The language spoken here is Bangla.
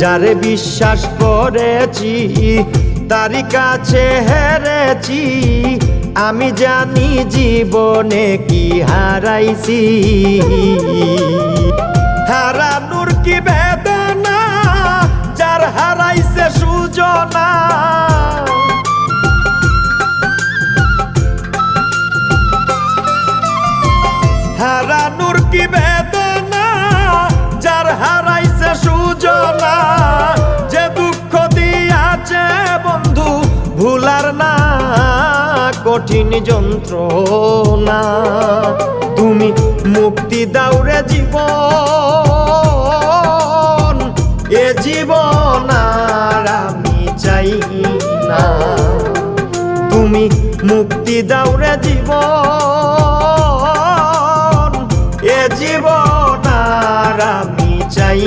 যারে বিশ্বাস করেছি তারি কাছে হেরেছি, আমি জানি জীবনে কি হারাইছি। হারানোর কি বেদনা, যার হারাইছে সুজনা। হারানোর কি বেদনা, যার হারাইছে সুজনা। যে দুঃখ দিয়াছে বন্ধু ভুলার না কঠিন যন্ত্রণা। তুমি মুক্তি দাও রে জীবন, এ জীবন আর আমি চাই না। তুমি মুক্তি দাও রে জীবন, এ জীবন আর আমি চাই